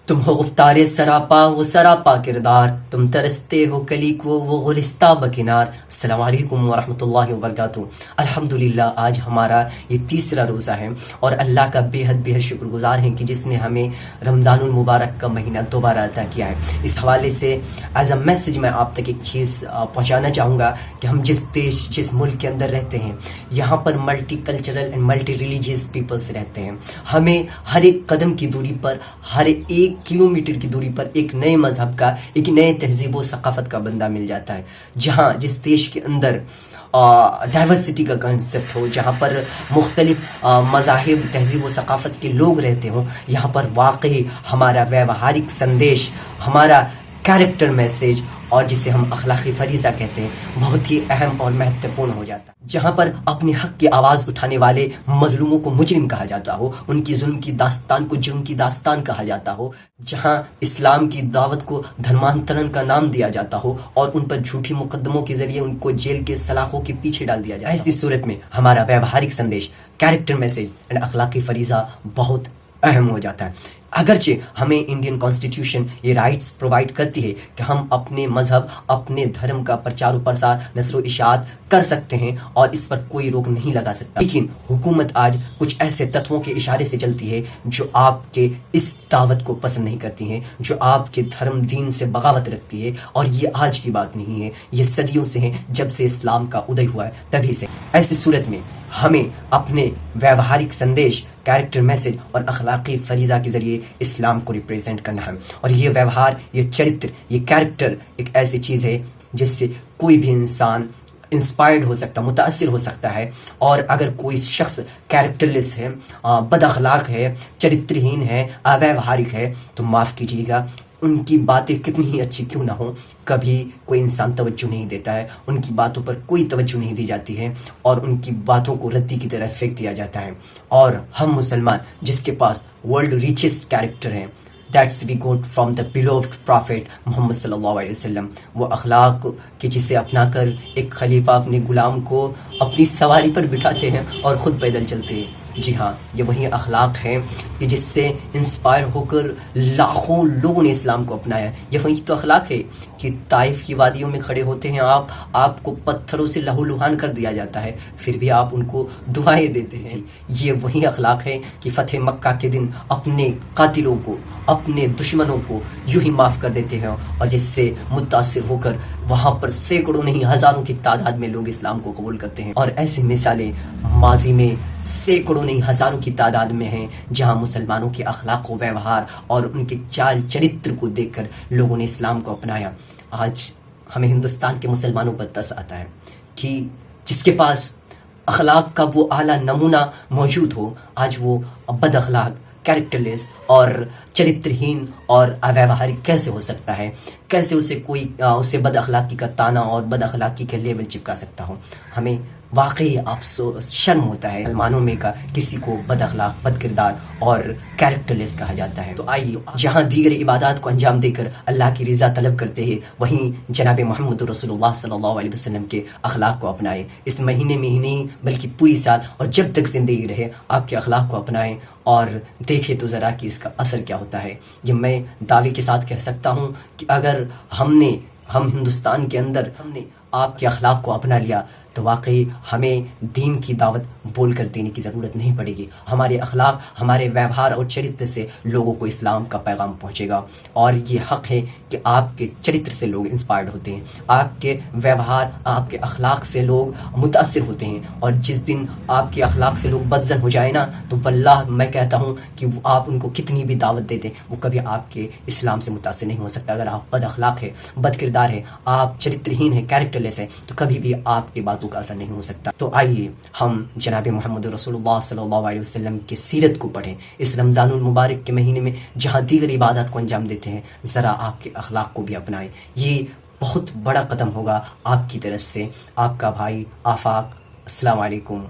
تم ہو گفتار سراپا وہ سراپا کردار، تم ترستے ہو کلی کو وہ گلستہ بکنار۔ السلام علیکم ورحمۃ اللہ وبرکاتہ۔ الحمدللہ آج ہمارا یہ تیسرا روزہ ہے اور اللہ کا بے حد شکر گزار ہیں کہ جس نے ہمیں رمضان المبارک کا مہینہ دوبارہ عطا کیا ہے۔ اس حوالے سے ایز اے میسج میں آپ تک ایک چیز پہنچانا چاہوں گا کہ ہم جس دیش جس ملک کے اندر رہتے ہیں یہاں پر multi cultural and multi religious peoples رہتے ہیں۔ ہمیں ہر ایک قدم کی دوری پر، ہر ایک کلومیٹر کی دوری پر ایک نئے مذہب کا، ایک نئے تہذیب و ثقافت کا بندہ مل جاتا ہے۔ جہاں جس دیش کے اندر ڈائیورسٹی کا کنسپٹ ہو، جہاں پر مختلف مذاہب، تہذیب و ثقافت کے لوگ رہتے ہوں، یہاں پر واقعی ہمارا ویوہارک سندیش، ہمارا کیریکٹر میسیج اور جسے ہم اخلاقی فریضہ کہتے ہیں بہت ہی اہم اور مہتوپورن ہو جاتا ہے۔ جہاں پر اپنے حق کی آواز اٹھانے والے مظلوموں کو مجرم کہا جاتا ہو، ان کی ظلم کی داستان کو جرم کی داستان کہا جاتا ہو، جہاں اسلام کی دعوت کو دھرمانترن کا نام دیا جاتا ہو اور ان پر جھوٹی مقدموں کے ذریعے ان کو جیل کے سلاخوں کے پیچھے ڈال دیا جائے، ایسی صورت میں ہمارا ویوہارک سندیش، کیریکٹر میسیج اینڈ اخلاقی فریضہ بہت اہم ہو جاتا ہے۔ اگرچہ ہمیں انڈین کانسٹیٹیوشن یہ رائٹس پرووائڈ کرتی ہے کہ ہم اپنے مذہب، اپنے دھرم کا پرچار و پرسار، نشر و اشاعت کر سکتے ہیں اور اس پر کوئی روک نہیں لگا سکتا، لیکن حکومت آج کچھ ایسے تتووں کے اشارے سے چلتی ہے جو آپ کے اس دعوت کو پسند نہیں کرتی ہیں، جو آپ کے دھرم دین سے بغاوت رکھتی ہے، اور یہ آج کی بات نہیں ہے، یہ صدیوں سے ہے، جب سے اسلام کا ادے ہوا ہے تبھی سے۔ ایسی صورت میں ہمیں اپنے ویوہارک سندیش، کیریکٹر میسیج اور اخلاقی فریضہ کے ذریعے اسلام کو ریپریزنٹ کرنا ہے، اور یہ ویوہار، یہ چرتر، یہ کیریکٹر ایک ایسی چیز ہے جس سے کوئی بھی انسان انسپائرڈ ہو سکتا، متاثر ہو سکتا ہے، اور اگر کوئی شخص کیریکٹر لیس ہے، بد اخلاق ہے، چرترہین ہے، اویوہارک ہے، تو معاف کیجیے گا، ان کی باتیں کتنی ہی اچھی کیوں نہ ہوں، کبھی کوئی انسان توجہ نہیں دیتا ہے، ان کی باتوں پر کوئی توجہ نہیں دی جاتی ہے اور ان کی باتوں کو ردی کی طرح پھینک دیا جاتا ہے۔ اور ہم مسلمان جس کے پاس ورلڈ ریچسٹ کیریکٹر ہیں، that's we got from the beloved prophet Muhammad صلی اللہ علیہ وسلم، وہ اخلاق کہ جسے اپنا کر ایک خلیفہ اپنے غلام کو اپنی سواری پر بٹھاتے ہیں اور خود پیدل چلتے ہیں۔ جی ہاں، یہ وہی اخلاق ہے کہ جس سے انسپائر ہو کر لاکھوں لوگوں نے اسلام کو اپنایا۔ یہ وہی تو اخلاق ہے کہ طائف کی وادیوں میں کھڑے ہوتے ہیں آپ کو پتھروں سے لہو لہان کر دیا جاتا ہے، پھر بھی آپ ان کو دعائیں دیتے ہیں۔ یہ وہی اخلاق ہے کہ فتح مکہ کے دن اپنے قاتلوں کو، اپنے دشمنوں کو یوں ہی معاف کر دیتے ہیں، اور جس سے متاثر ہو کر وہاں پر سینکڑوں نہیں ہزاروں کی تعداد میں لوگ اسلام کو قبول کرتے ہیں۔ اور ایسی مثالیں ماضی میں سینکڑوں نہیں ہزاروں کی تعداد میں ہیں جہاں مسلمانوں کے اخلاق و ویوہار اور ان کے چال چرتر کو دیکھ کر لوگوں نے اسلام کو اپنایا۔ آج ہمیں ہندوستان کے مسلمانوں پر ترس آتا ہے کہ جس کے پاس اخلاق کا وہ اعلیٰ نمونہ موجود ہو، آج وہ بد اخلاق، کیریکٹر لیس اور چرترہین اور اویوہارک کیسے ہو سکتا ہے، کیسے اسے بد اخلاقی کا تانا اور بد اخلاقی کے لیبل چپکا سکتا ہو۔ ہمیں واقعی افسوس، شرم ہوتا ہے مسلمانوں میں کا کسی کو بد اخلاق، بد کردار اور کیریکٹر لیس کہا جاتا ہے۔ تو آئیے جہاں دیگر عبادات کو انجام دے کر اللہ کی رضا طلب کرتے ہیں، وہیں جناب محمد رسول اللہ صلی اللہ علیہ وسلم کے اخلاق کو اپنائیں۔ اس مہینے میں ہی نہیں بلکہ پوری سال اور جب تک زندگی رہے آپ کے اخلاق کو اپنائیں اور دیکھیں تو ذرا کہ اس کا اثر کیا ہوتا ہے۔ یہ میں دعوے کے ساتھ کہہ سکتا ہوں کہ اگر ہم ہندوستان کے اندر ہم نے آپ کے اخلاق کو اپنا لیا تو واقعی ہمیں دین کی دعوت بول کر دینے کی ضرورت نہیں پڑے گی۔ ہمارے اخلاق، ہمارے ویوہار اور چرتر سے لوگوں کو اسلام کا پیغام پہنچے گا، اور یہ حق ہے کہ آپ کے چرتر سے لوگ انسپائرڈ ہوتے ہیں، آپ کے ویوہار، آپ کے اخلاق سے لوگ متاثر ہوتے ہیں، اور جس دن آپ کے اخلاق سے لوگ بدزن ہو جائے نا تو واللہ میں کہتا ہوں کہ آپ ان کو کتنی بھی دعوت دے دیں وہ کبھی آپ کے اسلام سے متاثر نہیں ہو سکتا۔ اگر آپ بد اخلاق ہے، بد کردار ہے، آپ چرترہین ہے، کیریکٹر لیس ہے، تو کبھی بھی آپ کے باتوں کا اثر نہیں ہو سکتا۔ تو آئیے ہم جناب محمد رسول اللہ صلی اللہ علیہ وسلم کی سیرت کو پڑھیں اس رمضان المبارک کے مہینے میں، جہاں دیگر عبادات کو انجام دیتے ہیں ذرا آپ کے اخلاق کو بھی اپنائیں۔ یہ بہت بڑا قدم ہوگا آپ کی طرف سے۔ آپ کا بھائی آفاق، السلام علیکم۔